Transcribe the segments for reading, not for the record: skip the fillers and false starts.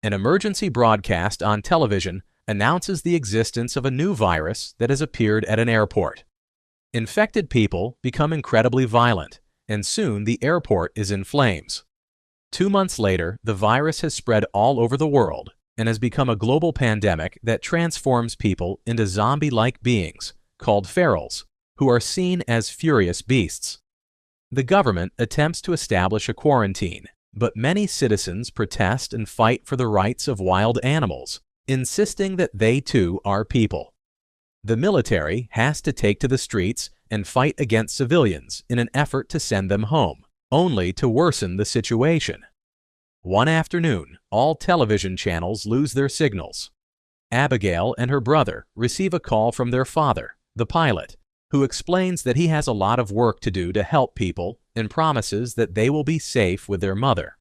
An emergency broadcast on television announces the existence of a new virus that has appeared at an airport. Infected people become incredibly violent, and soon the airport is in flames. 2 months later, the virus has spread all over the world and has become a global pandemic that transforms people into zombie-like beings called ferals, who are seen as furious beasts. The government attempts to establish a quarantine, but many citizens protest and fight for the rights of wild animals, insisting that they too are people. The military has to take to the streets and fight against civilians in an effort to send them home, only to worsen the situation. One afternoon, all television channels lose their signals. Abigail and her brother receive a call from their father, the pilot, who explains that he has a lot of work to do to help people and promises that they will be safe with their mother.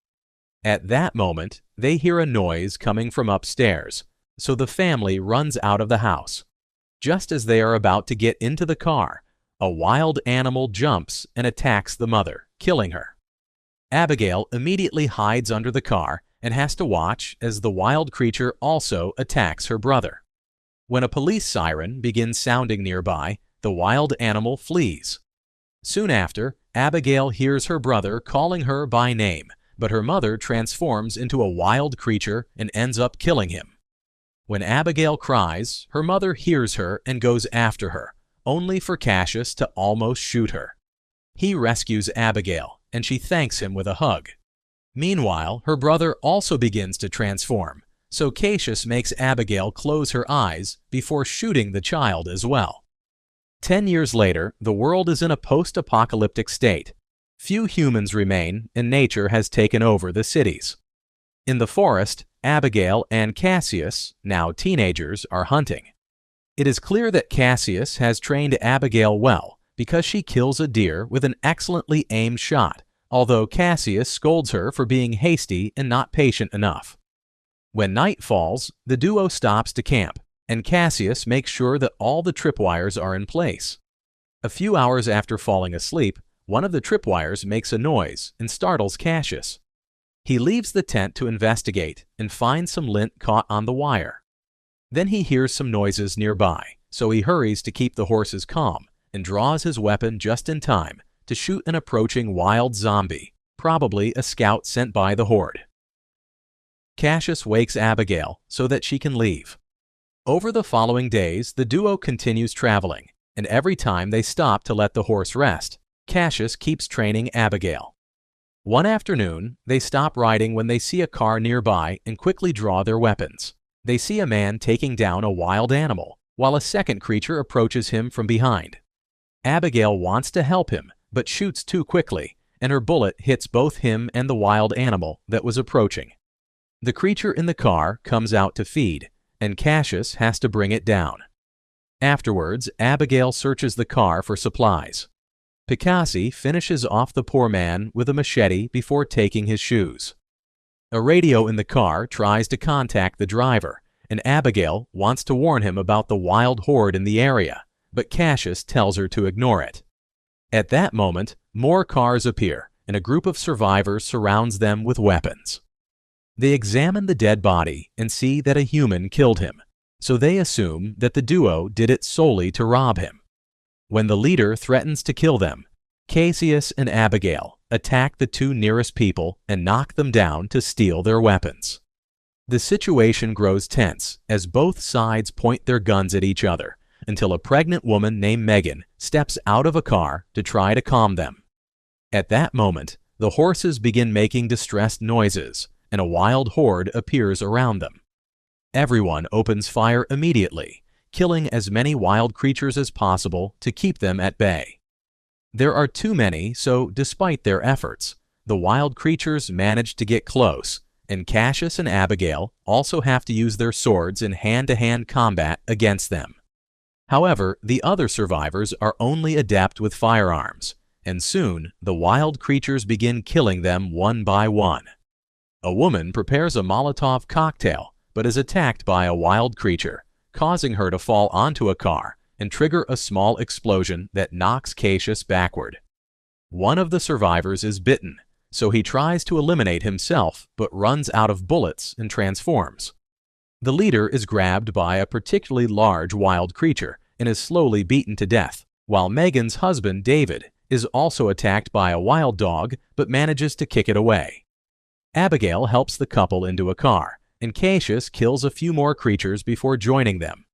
At that moment, they hear a noise coming from upstairs, so the family runs out of the house. Just as they are about to get into the car, a wild animal jumps and attacks the mother, killing her. Abigail immediately hides under the car and has to watch as the wild creature also attacks her brother. When a police siren begins sounding nearby, the wild animal flees. Soon after, Abigail hears her brother calling her by name, but her mother transforms into a wild creature and ends up killing him. When Abigail cries, her mother hears her and goes after her, only for Cassius to almost shoot her. He rescues Abigail, and she thanks him with a hug. Meanwhile, her brother also begins to transform, so Cassius makes Abigail close her eyes before shooting the child as well. 10 years later, the world is in a post-apocalyptic state. Few humans remain, and nature has taken over the cities. In the forest, Abigail and Cassius, now teenagers, are hunting. It is clear that Cassius has trained Abigail well because she kills a deer with an excellently aimed shot, although Cassius scolds her for being hasty and not patient enough. When night falls, the duo stops to camp, and Cassius makes sure that all the tripwires are in place. A few hours after falling asleep, one of the tripwires makes a noise and startles Cassius. He leaves the tent to investigate and finds some lint caught on the wire. Then he hears some noises nearby, so he hurries to keep the horses calm and draws his weapon just in time to shoot an approaching wild zombie, probably a scout sent by the horde. Cassius wakes Abigail so that she can leave. Over the following days, the duo continues traveling, and every time they stop to let the horse rest, Cassius keeps training Abigail. One afternoon, they stop riding when they see a car nearby and quickly draw their weapons. They see a man taking down a wild animal, while a second creature approaches him from behind. Abigail wants to help him, but shoots too quickly, and her bullet hits both him and the wild animal that was approaching. The creature in the car comes out to feed, and Cassius has to bring it down. Afterwards, Abigail searches the car for supplies. Picassi finishes off the poor man with a machete before taking his shoes. A radio in the car tries to contact the driver, and Abigail wants to warn him about the wild horde in the area, but Cassius tells her to ignore it. At that moment, more cars appear, and a group of survivors surrounds them with weapons. They examine the dead body and see that a human killed him, so they assume that the duo did it solely to rob him. When the leader threatens to kill them, Cassius and Abigail attack the two nearest people and knock them down to steal their weapons. The situation grows tense as both sides point their guns at each other until a pregnant woman named Megan steps out of a car to try to calm them. At that moment, the horses begin making distressed noises, and a wild horde appears around them. Everyone opens fire immediately, killing as many wild creatures as possible to keep them at bay. There are too many, so despite their efforts, the wild creatures manage to get close, and Cassius and Abigail also have to use their swords in hand-to-hand combat against them. However, the other survivors are only adept with firearms, and soon the wild creatures begin killing them one by one. A woman prepares a Molotov cocktail, but is attacked by a wild creature, causing her to fall onto a car and trigger a small explosion that knocks Cassius backward. One of the survivors is bitten, so he tries to eliminate himself but runs out of bullets and transforms. The leader is grabbed by a particularly large wild creature and is slowly beaten to death, while Megan's husband, David, is also attacked by a wild dog but manages to kick it away. Abigail helps the couple into a car, and Cassius kills a few more creatures before joining them.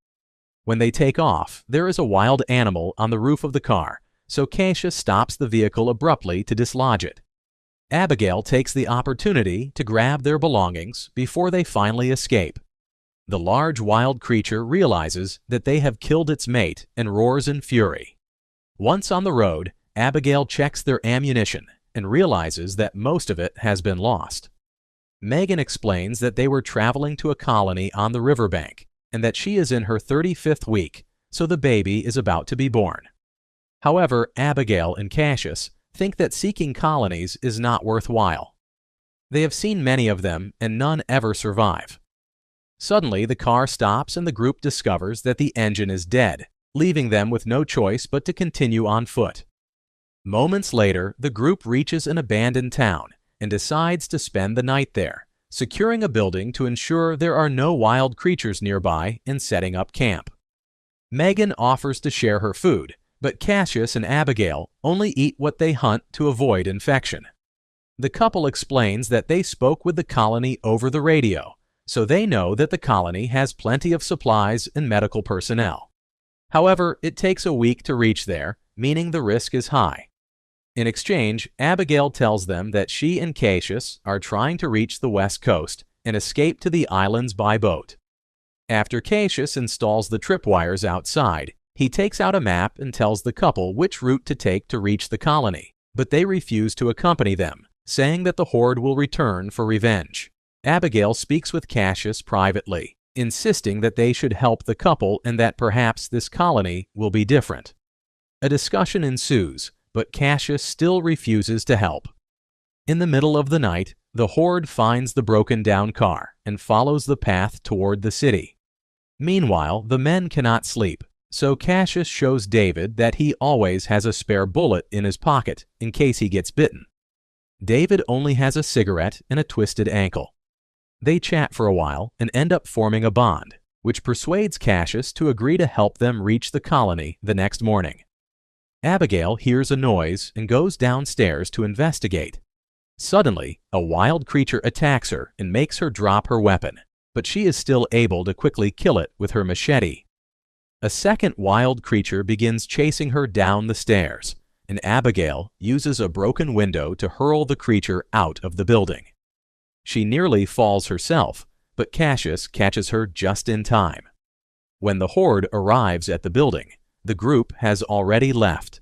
When they take off, there is a wild animal on the roof of the car, so Cassius stops the vehicle abruptly to dislodge it. Abigail takes the opportunity to grab their belongings before they finally escape. The large wild creature realizes that they have killed its mate and roars in fury. Once on the road, Abigail checks their ammunition and realizes that most of it has been lost. Megan explains that they were traveling to a colony on the riverbank and that she is in her 35th week, so the baby is about to be born. However, Abigail and Cassius think that seeking colonies is not worthwhile. They have seen many of them and none ever survive. Suddenly, the car stops and the group discovers that the engine is dead, leaving them with no choice but to continue on foot. Moments later, the group reaches an abandoned town and decides to spend the night there, securing a building to ensure there are no wild creatures nearby and setting up camp. Megan offers to share her food, but Cassius and Abigail only eat what they hunt to avoid infection. The couple explains that they spoke with the colony over the radio, so they know that the colony has plenty of supplies and medical personnel. However, it takes a week to reach there, meaning the risk is high. In exchange, Abigail tells them that she and Cassius are trying to reach the west coast and escape to the islands by boat. After Cassius installs the tripwires outside, he takes out a map and tells the couple which route to take to reach the colony, but they refuse to accompany them, saying that the horde will return for revenge. Abigail speaks with Cassius privately, insisting that they should help the couple and that perhaps this colony will be different. A discussion ensues, but Cassius still refuses to help. In the middle of the night, the horde finds the broken-down car and follows the path toward the city. Meanwhile, the men cannot sleep, so Cassius shows David that he always has a spare bullet in his pocket in case he gets bitten. David only has a cigarette and a twisted ankle. They chat for a while and end up forming a bond, which persuades Cassius to agree to help them reach the colony the next morning. Abigail hears a noise and goes downstairs to investigate. Suddenly, a wild creature attacks her and makes her drop her weapon, but she is still able to quickly kill it with her machete. A second wild creature begins chasing her down the stairs, and Abigail uses a broken window to hurl the creature out of the building. She nearly falls herself, but Cassius catches her just in time. When the horde arrives at the building, the group has already left.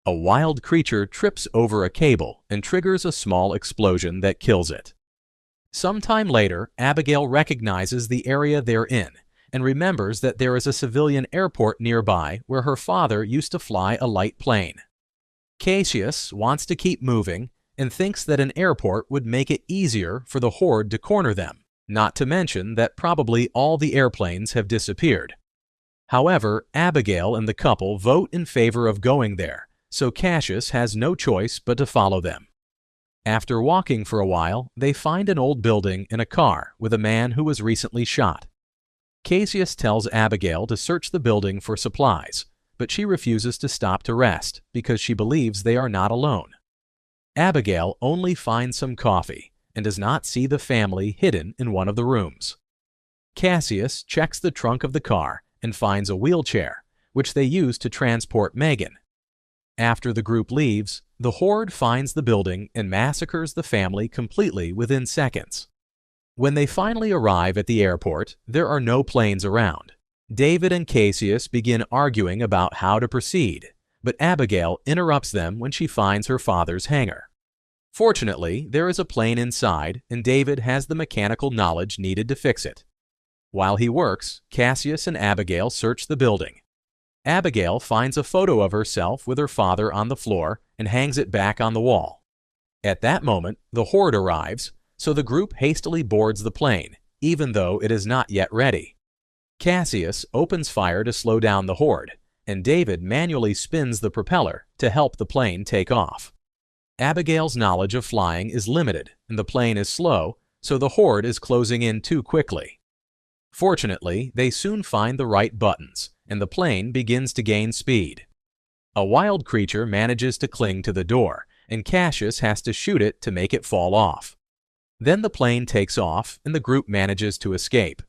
A wild creature trips over a cable and triggers a small explosion that kills it. Sometime later, Abigail recognizes the area they're in and remembers that there is a civilian airport nearby where her father used to fly a light plane. Cassius wants to keep moving and thinks that an airport would make it easier for the horde to corner them, not to mention that probably all the airplanes have disappeared. However, Abigail and the couple vote in favor of going there, so Cassius has no choice but to follow them. After walking for a while, they find an old building and a car with a man who was recently shot. Cassius tells Abigail to search the building for supplies, but she refuses to stop to rest because she believes they are not alone. Abigail only finds some coffee and does not see the family hidden in one of the rooms. Cassius checks the trunk of the car and finds a wheelchair, which they use to transport Megan. After the group leaves, the horde finds the building and massacres the family completely within seconds. When they finally arrive at the airport, there are no planes around. David and Cassius begin arguing about how to proceed, but Abigail interrupts them when she finds her father's hangar. Fortunately, there is a plane inside, and David has the mechanical knowledge needed to fix it. While he works, Cassius and Abigail search the building. Abigail finds a photo of herself with her father on the floor and hangs it back on the wall. At that moment, the horde arrives, so the group hastily boards the plane, even though it is not yet ready. Cassius opens fire to slow down the horde, and David manually spins the propeller to help the plane take off. Abigail's knowledge of flying is limited and the plane is slow, so the horde is closing in too quickly. Fortunately, they soon find the right buttons, and the plane begins to gain speed. A wild creature manages to cling to the door, and Cassius has to shoot it to make it fall off. Then the plane takes off, and the group manages to escape.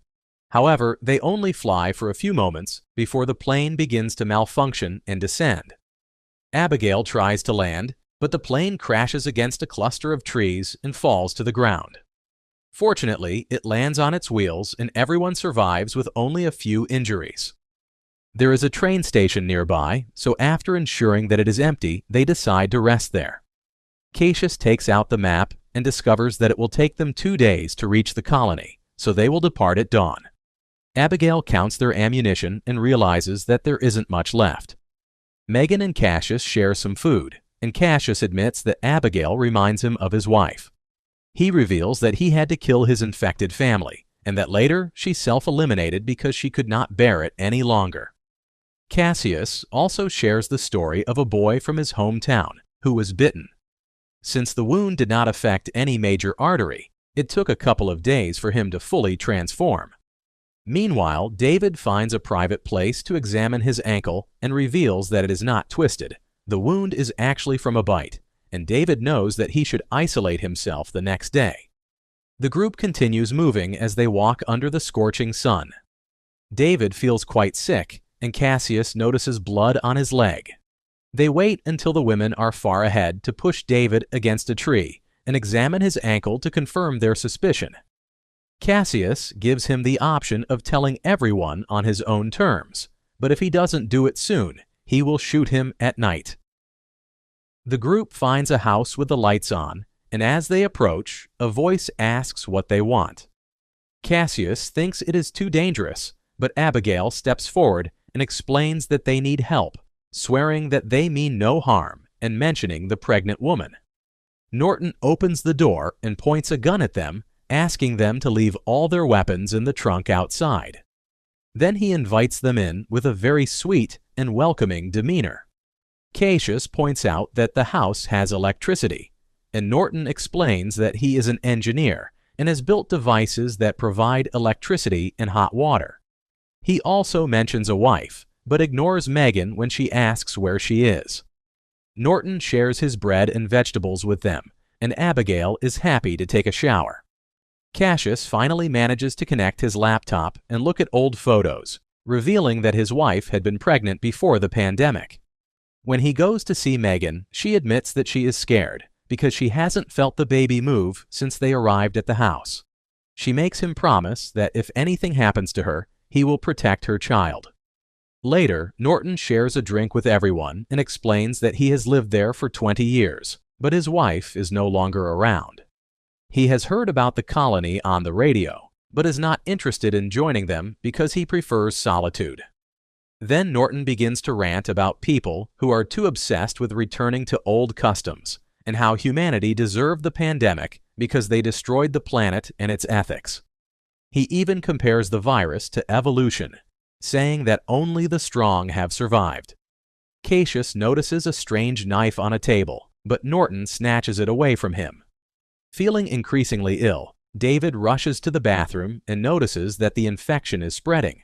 However, they only fly for a few moments before the plane begins to malfunction and descend. Abigail tries to land, but the plane crashes against a cluster of trees and falls to the ground. Fortunately, it lands on its wheels and everyone survives with only a few injuries. There is a train station nearby, so after ensuring that it is empty, they decide to rest there. Cassius takes out the map and discovers that it will take them 2 days to reach the colony, so they will depart at dawn. Abigail counts their ammunition and realizes that there isn't much left. Megan and Cassius share some food, and Cassius admits that Abigail reminds him of his wife. He reveals that he had to kill his infected family, and that later she self-eliminated because she could not bear it any longer. Cassius also shares the story of a boy from his hometown who was bitten. Since the wound did not affect any major artery, it took a couple of days for him to fully transform. Meanwhile, David finds a private place to examine his ankle and reveals that it is not twisted. The wound is actually from a bite, and David knows that he should isolate himself the next day. The group continues moving as they walk under the scorching sun. David feels quite sick, and Cassius notices blood on his leg. They wait until the women are far ahead to push David against a tree and examine his ankle to confirm their suspicion. Cassius gives him the option of telling everyone on his own terms, but if he doesn't do it soon, he will shoot him at night. The group finds a house with the lights on, and as they approach, a voice asks what they want. Cassius thinks it is too dangerous, but Abigail steps forward and explains that they need help, swearing that they mean no harm and mentioning the pregnant woman. Norton opens the door and points a gun at them, asking them to leave all their weapons in the trunk outside. Then he invites them in with a very sweet and welcoming demeanor. Cassius points out that the house has electricity, and Norton explains that he is an engineer and has built devices that provide electricity and hot water. He also mentions a wife, but ignores Megan when she asks where she is. Norton shares his bread and vegetables with them, and Abigail is happy to take a shower. Cassius finally manages to connect his laptop and look at old photos, revealing that his wife had been pregnant before the pandemic. When he goes to see Megan, she admits that she is scared because she hasn't felt the baby move since they arrived at the house. She makes him promise that if anything happens to her, he will protect her child. Later, Norton shares a drink with everyone and explains that he has lived there for 20 years, but his wife is no longer around. He has heard about the colony on the radio, but is not interested in joining them because he prefers solitude. Then Norton begins to rant about people who are too obsessed with returning to old customs and how humanity deserved the pandemic because they destroyed the planet and its ethics. He even compares the virus to evolution, saying that only the strong have survived. Cassius notices a strange knife on a table, but Norton snatches it away from him. Feeling increasingly ill, David rushes to the bathroom and notices that the infection is spreading.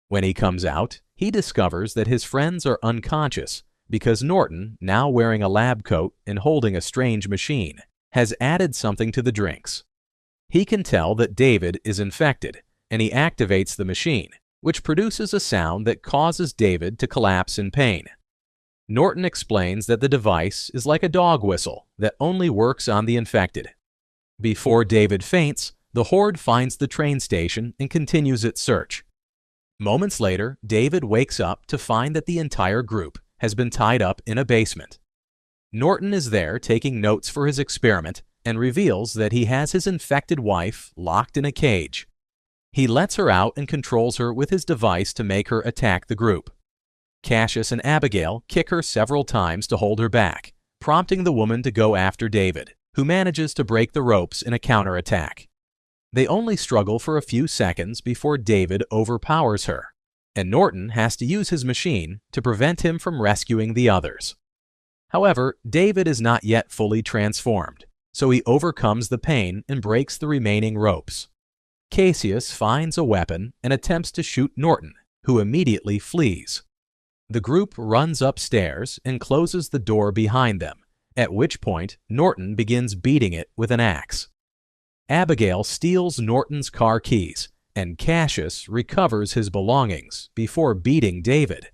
When he comes out, he discovers that his friends are unconscious because Norton, now wearing a lab coat and holding a strange machine, has added something to the drinks. He can tell that David is infected, and he activates the machine, which produces a sound that causes David to collapse in pain. Norton explains that the device is like a dog whistle that only works on the infected. Before David faints, the horde finds the train station and continues its search. Moments later, David wakes up to find that the entire group has been tied up in a basement. Norton is there taking notes for his experiment and reveals that he has his infected wife locked in a cage. He lets her out and controls her with his device to make her attack the group. Cassius and Abigail kick her several times to hold her back, prompting the woman to go after David, who manages to break the ropes in a counterattack. They only struggle for a few seconds before David overpowers her, and Norton has to use his machine to prevent him from rescuing the others. However, David is not yet fully transformed, so he overcomes the pain and breaks the remaining ropes. Cassius finds a weapon and attempts to shoot Norton, who immediately flees. The group runs upstairs and closes the door behind them, at which point Norton begins beating it with an axe. Abigail steals Norton's car keys, and Cassius recovers his belongings before beating David.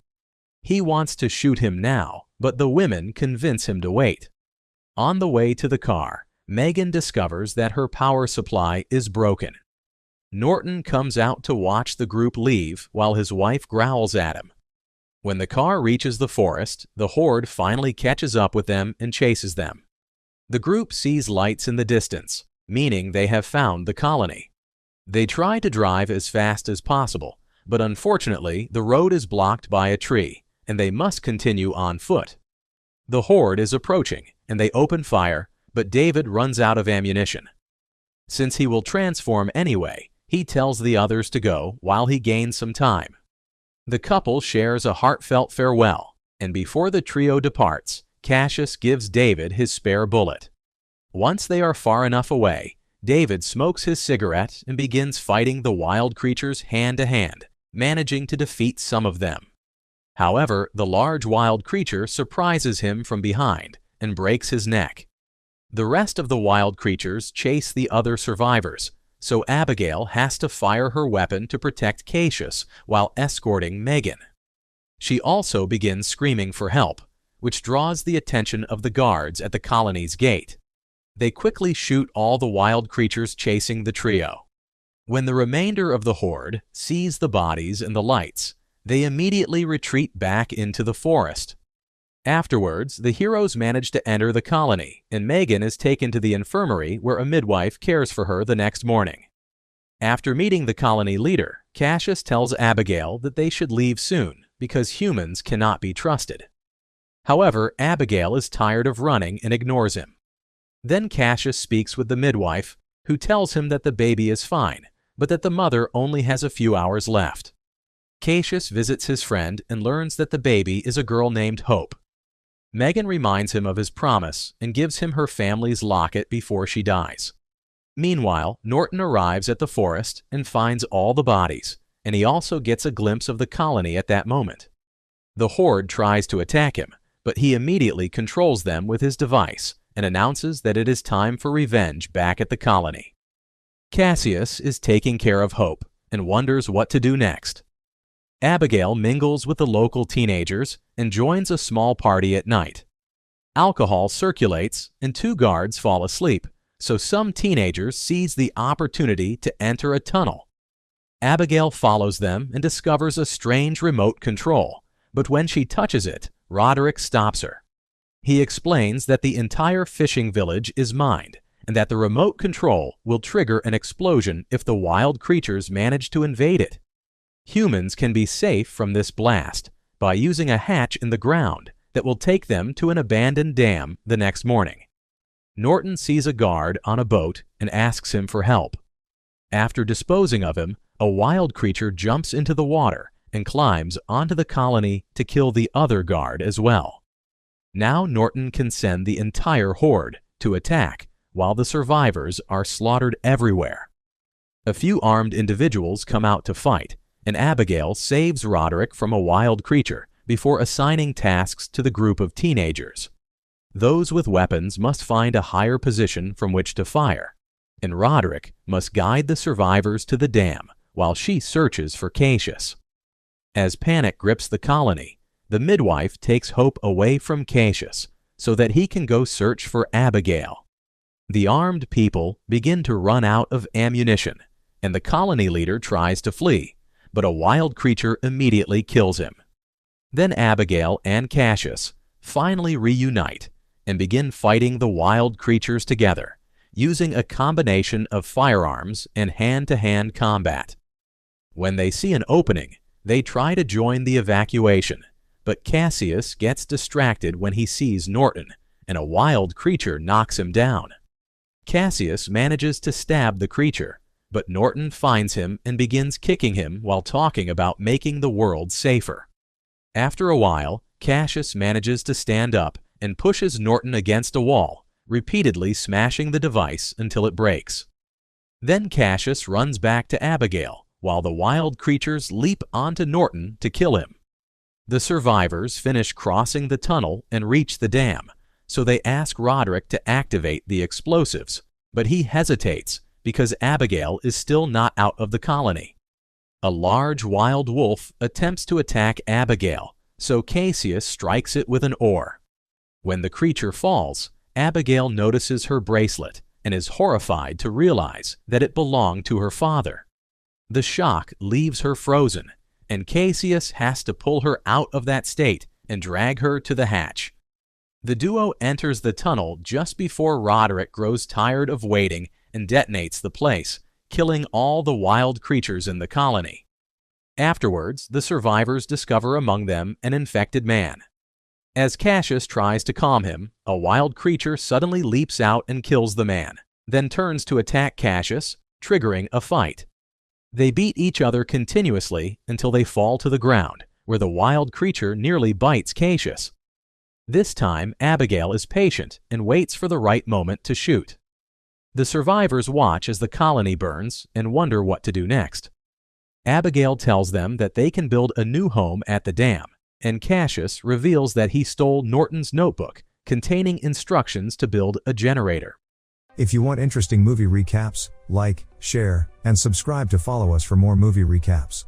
He wants to shoot him now, but the women convince him to wait. On the way to the car, Megan discovers that her power supply is broken. Norton comes out to watch the group leave while his wife growls at him. When the car reaches the forest, the horde finally catches up with them and chases them. The group sees lights in the distance, meaning they have found the colony. They try to drive as fast as possible, but unfortunately the road is blocked by a tree, and they must continue on foot. The horde is approaching, and they open fire, but David runs out of ammunition. Since he will transform anyway, he tells the others to go while he gains some time. The couple shares a heartfelt farewell, and before the trio departs, Cassius gives David his spare bullet. Once they are far enough away, David smokes his cigarette and begins fighting the wild creatures hand to hand, managing to defeat some of them. However, the large wild creature surprises him from behind and breaks his neck. The rest of the wild creatures chase the other survivors, so Abigail has to fire her weapon to protect Cassius while escorting Megan. She also begins screaming for help, which draws the attention of the guards at the colony's gate. They quickly shoot all the wild creatures chasing the trio. When the remainder of the horde sees the bodies and the lights, they immediately retreat back into the forest. Afterwards, the heroes manage to enter the colony, and Megan is taken to the infirmary where a midwife cares for her the next morning. After meeting the colony leader, Cassius tells Abigail that they should leave soon because humans cannot be trusted. However, Abigail is tired of running and ignores him. Then Cassius speaks with the midwife, who tells him that the baby is fine, but that the mother only has a few hours left. Cassius visits his friend and learns that the baby is a girl named Hope. Megan reminds him of his promise and gives him her family's locket before she dies. Meanwhile, Norton arrives at the forest and finds all the bodies, and he also gets a glimpse of the colony at that moment. The horde tries to attack him, but he immediately controls them with his device and announces that it is time for revenge back at the colony. Cassius is taking care of Hope and wonders what to do next. Abigail mingles with the local teenagers and joins a small party at night. Alcohol circulates and 2 guards fall asleep, so some teenagers seize the opportunity to enter a tunnel. Abigail follows them and discovers a strange remote control, but when she touches it, Roderick stops her. He explains that the entire fishing village is mined and that the remote control will trigger an explosion if the wild creatures manage to invade it. Humans can be safe from this blast by using a hatch in the ground that will take them to an abandoned dam the next morning. Norton sees a guard on a boat and asks him for help. After disposing of him, a wild creature jumps into the water and climbs onto the colony to kill the other guard as well. Now Norton can send the entire horde to attack while the survivors are slaughtered everywhere. A few armed individuals come out to fight, and Abigail saves Roderick from a wild creature before assigning tasks to the group of teenagers. Those with weapons must find a higher position from which to fire, and Roderick must guide the survivors to the dam while she searches for Cassius. As panic grips the colony, the midwife takes Hope away from Cassius so that he can go search for Abigail. The armed people begin to run out of ammunition, and the colony leader tries to flee, but a wild creature immediately kills him. Then Abigail and Cassius finally reunite and begin fighting the wild creatures together, using a combination of firearms and hand-to-hand combat. When they see an opening, they try to join the evacuation, but Cassius gets distracted when he sees Norton, and a wild creature knocks him down. Cassius manages to stab the creature, but Norton finds him and begins kicking him while talking about making the world safer. After a while, Cassius manages to stand up and pushes Norton against a wall, repeatedly smashing the device until it breaks. Then Cassius runs back to Abigail, while the wild creatures leap onto Norton to kill him. The survivors finish crossing the tunnel and reach the dam, so they ask Roderick to activate the explosives, but he hesitates because Abigail is still not out of the colony. A large wild wolf attempts to attack Abigail, so Cassius strikes it with an oar. When the creature falls, Abigail notices her bracelet and is horrified to realize that it belonged to her father. The shock leaves her frozen, and Cassius has to pull her out of that state and drag her to the hatch. The duo enters the tunnel just before Roderick grows tired of waiting and detonates the place, killing all the wild creatures in the colony. Afterwards, the survivors discover among them an infected man. As Cassius tries to calm him, a wild creature suddenly leaps out and kills the man, then turns to attack Cassius, triggering a fight. They beat each other continuously until they fall to the ground, where the wild creature nearly bites Cassius. This time, Abigail is patient and waits for the right moment to shoot. The survivors watch as the colony burns and wonder what to do next. Abigail tells them that they can build a new home at the dam, and Cassius reveals that he stole Norton's notebook containing instructions to build a generator. If you want interesting movie recaps, like, share, and subscribe to follow us for more movie recaps.